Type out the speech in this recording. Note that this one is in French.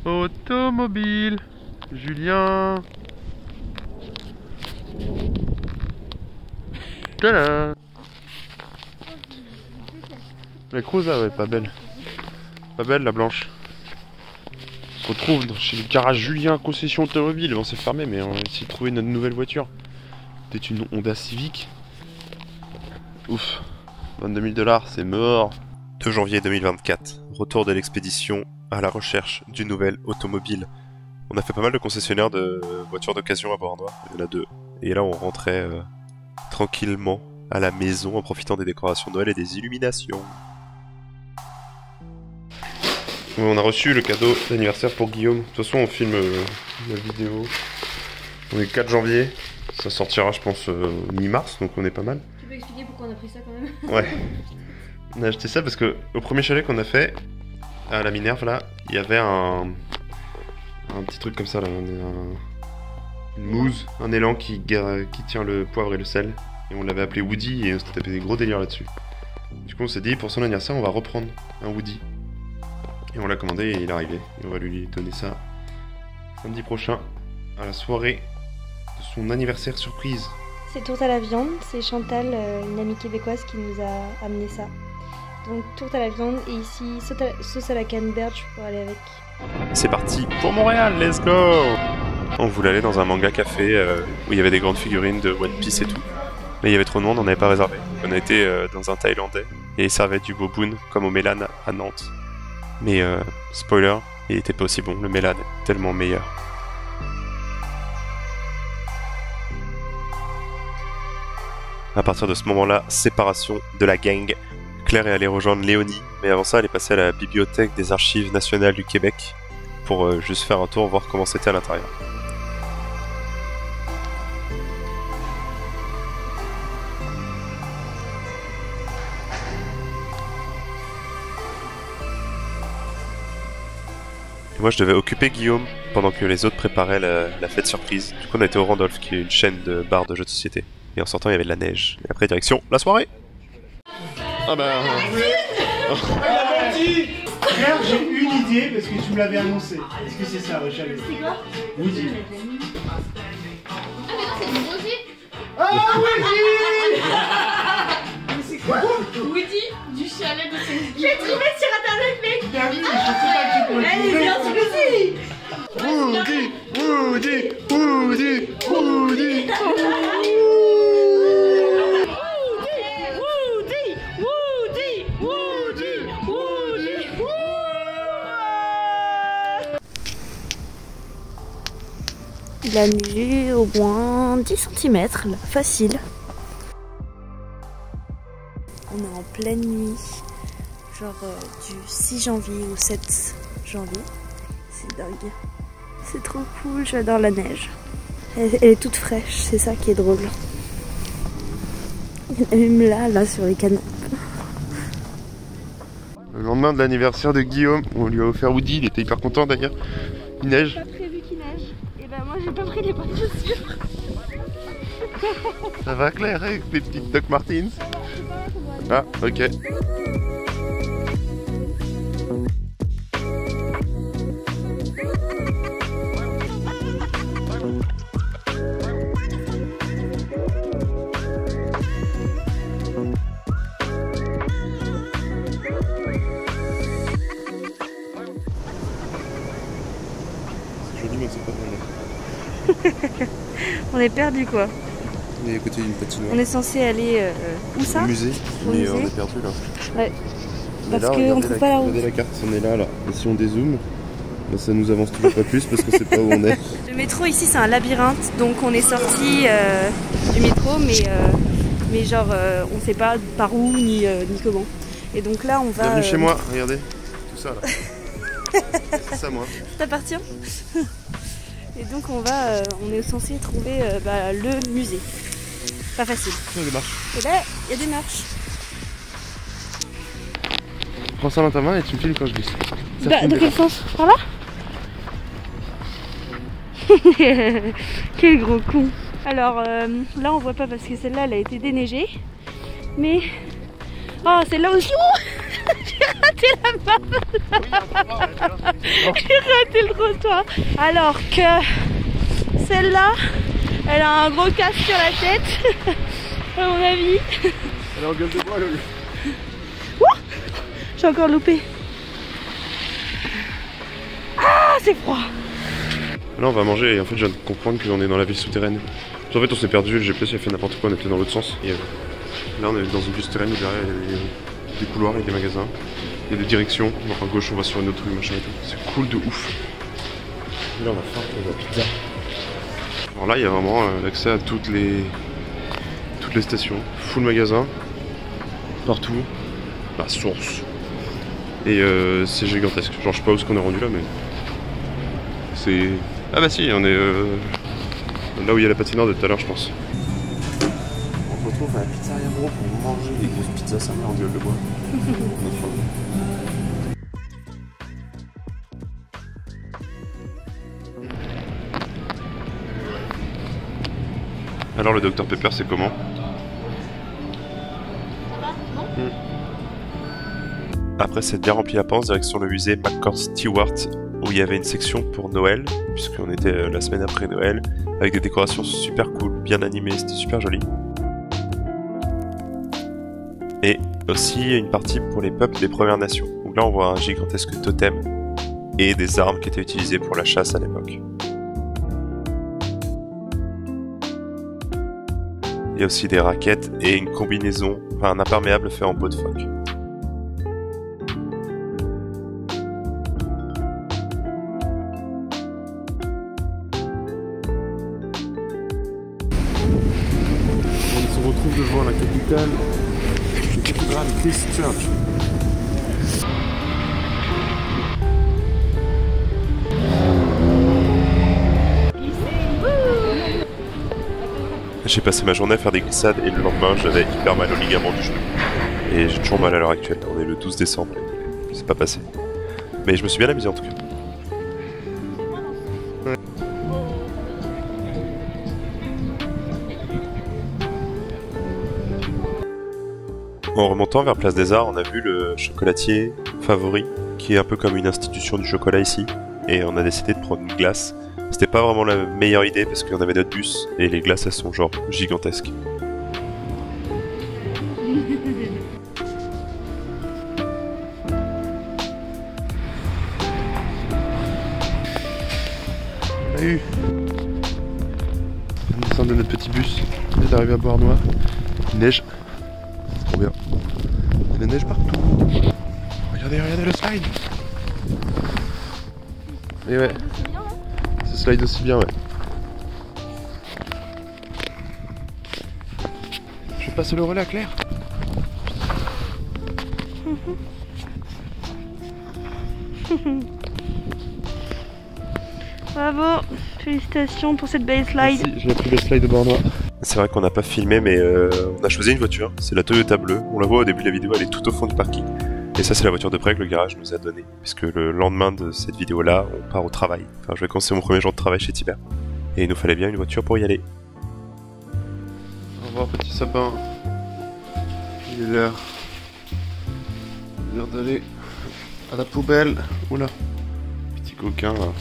Automobile. Julien. Tada. La Cruza, ouais, pas belle. Pas belle la blanche. On se retrouve chez le garage Julien, concession automobile. On s'est fermé, mais on a essayé de trouver notre nouvelle voiture. C'était une Honda Civic. Ouf, 22 000 $, c'est mort. 2 janvier 2024, retour de l'expédition à la recherche d'une nouvelle automobile. On a fait pas mal de concessionnaires de voitures d'occasion à Bordeaux, il y en a 2. Et là on rentrait tranquillement à la maison en profitant des décorations de Noël et des illuminations. On a reçu le cadeau d'anniversaire pour Guillaume. De toute façon on filme la vidéo. On est le 4 janvier, ça sortira je pense mi-mars, donc on est pas mal. Tu peux expliquer pourquoi on a pris ça quand même? Ouais. On a acheté ça parce que au premier chalet qu'on a fait à la Minerve là, il y avait un petit truc comme ça là, une mousse, un élan qui tient le poivre et le sel. Et on l'avait appelé Woody et on s'était tapé des gros délires là-dessus. Du coup on s'est dit pour son anniversaire on va reprendre un Woody. Et on l'a commandé et il est arrivé. Et on va lui donner ça samedi prochain à la soirée de son anniversaire surprise. C'est tourte à la viande, c'est Chantal, une amie québécoise qui nous a amené ça. Donc tourte à la viande et ici sauce à la canneberge pour aller avec. C'est parti pour Montréal, let's go! On voulait aller dans un manga café où il y avait des grandes figurines de One Piece et tout. Mais il y avait trop de monde, on n'avait pas réservé. On a été dans un thaïlandais et ils servaient du boboon comme au Mélan à Nantes. Mais spoiler, il était pas aussi bon, le Mélan est tellement meilleur. À partir de ce moment-là, séparation de la gang. Claire est allée rejoindre Léonie, mais avant ça, elle est passée à la bibliothèque des Archives nationales du Québec pour juste faire un tour, voir comment c'était à l'intérieur. Moi, je devais occuper Guillaume pendant que les autres préparaient la fête surprise. Du coup, on a été au Randolph, qui est une chaîne de bars de jeux de société. Et en sortant, il y avait de la neige. Et après, direction la soirée. Ah bah... Claire, j'ai une idée parce que tu me l'avais annoncé. Est-ce que c'est ça, Richard? C'est quoi? Woody. Ah mais non, c'est le Woody. Oh, Woody! Mais c'est quoi? Woody du chalet de Saint-Denis. Je l'ai trouvé sur internet, mec. Bien vu, je sais pas qui pourrait Allez, viens, tu le sais. Woody, Woody, Woody, Woody. Il a neigé au moins 10 cm, là, facile. On est en pleine nuit, genre du 6 janvier au 7 janvier. C'est dingue. C'est trop cool, j'adore la neige. Elle est toute fraîche, c'est ça qui est drôle. Même là sur les canons. Le lendemain de l'anniversaire de Guillaume, on lui a offert Woody, il était hyper content d'ailleurs. Il neige. Pas prévu qu'il neige. Et ben moi j'ai pas pris les bonnes chaussures. Ça va Claire avec tes petites Doc Martens? Ah, ok. C'est joli mais c'est pas vrai. On est perdu quoi. On est à côté d'une patinoire. On est censé aller où ça? Au musée, Au mais musée. on est perdu là. Ouais. Mais Parce là, qu'on trouve pas la route. regardez la carte, on est là. Et si on dézoome, bah, ça nous avance toujours pas plus parce qu'on sait pas où on est. Le métro ici c'est un labyrinthe, donc on est sorti du métro, mais genre on sait pas par où ni comment. Et donc là on va. Bienvenue chez moi, regardez, tout ça là. C'est ça moi. Ça t'appartient. Et donc on est censé trouver le musée. Pas facile. Il y a des marches. Et là il y a des marches. Prends ça dans ta main et tu me files quand je glisse. Ça Bah, filme dans des quel marches. sens? Par là? Quel gros con. Alors là on voit pas parce que celle-là elle a été déneigée. Mais... Oh celle-là aussi. Oh J'ai raté la barre. J'ai raté le trottoir. Alors que celle-là, elle a un gros casque sur la tête, à mon avis. Elle est en gueule de bois, le... J'ai encore loupé. Ah, c'est froid. Là, on va manger et en fait, je viens de comprendre qu'on est dans la ville souterraine. En fait, on s'est perdu, le GPS il a fait n'importe quoi, on était dans l'autre sens. Et là, on est dans une ville souterraine où derrière, il y a des couloirs et des magasins. Il y a des directions. Donc à gauche, on va sur une autre rue, machin et tout. C'est cool de ouf. Et là, on a faim pour la pizza. Alors là, il y a vraiment l'accès à toutes les stations. Full magasin. Partout. La source. Et c'est gigantesque. Genre, je sais pas où est-ce qu'on est rendu là, mais. C'est. Ah bah si, on est là où il y a la patinoire de tout à l'heure, je pense. On se retrouve à la pizzeria Bro pour manger des grosses pizzas, ça met en gueule de bois. Alors le Dr Pepper, c'est comment? Après s'être bien rempli la panse, direction le musée McCord Stewart, où il y avait une section pour Noël, puisqu'on était la semaine après Noël, avec des décorations super cool, bien animées, c'était super joli. Et aussi une partie pour les peuples des Premières Nations. Donc là on voit un gigantesque totem et des armes qui étaient utilisées pour la chasse à l'époque. Il y a aussi des raquettes et une combinaison, enfin un imperméable fait en peau de phoque. On se retrouve devant la capitale, la cathédrale Christchurch. J'ai passé ma journée à faire des glissades et le lendemain j'avais hyper mal au ligament du genou. Et j'ai toujours mal à l'heure actuelle, on est le 12 décembre, c'est pas passé. Mais je me suis bien amusé en tout cas. Ouais. En remontant vers Place des Arts, on a vu le chocolatier Favori, qui est un peu comme une institution du chocolat ici. Et on a décidé de prendre une glace. C'était pas vraiment la meilleure idée parce qu'on avait notre bus et les glaces elles sont genre gigantesques. On a eu la descente de notre petit bus et d'arriver à Beauharnois. Il neige. C'est trop bien. Il y a de la neige partout. Regardez le slide. Et ouais. Ça slide aussi bien, ouais. Je vais passer le relais à Claire. Bravo, félicitations pour cette belle slide. Merci, j'ai la plus belle slide de Beauharnois. C'est vrai qu'on n'a pas filmé, mais on a choisi une voiture. C'est la Toyota bleue. On la voit au début de la vidéo, elle est tout au fond du parking. Et ça, c'est la voiture de prêt que le garage nous a donnée. Puisque le lendemain de cette vidéo-là, on part au travail. Enfin, je vais commencer mon premier jour de travail chez Tiber. Et il nous fallait bien une voiture pour y aller. Au revoir, petit sapin. Il est l'heure d'aller à la poubelle. Oula, petit coquin là.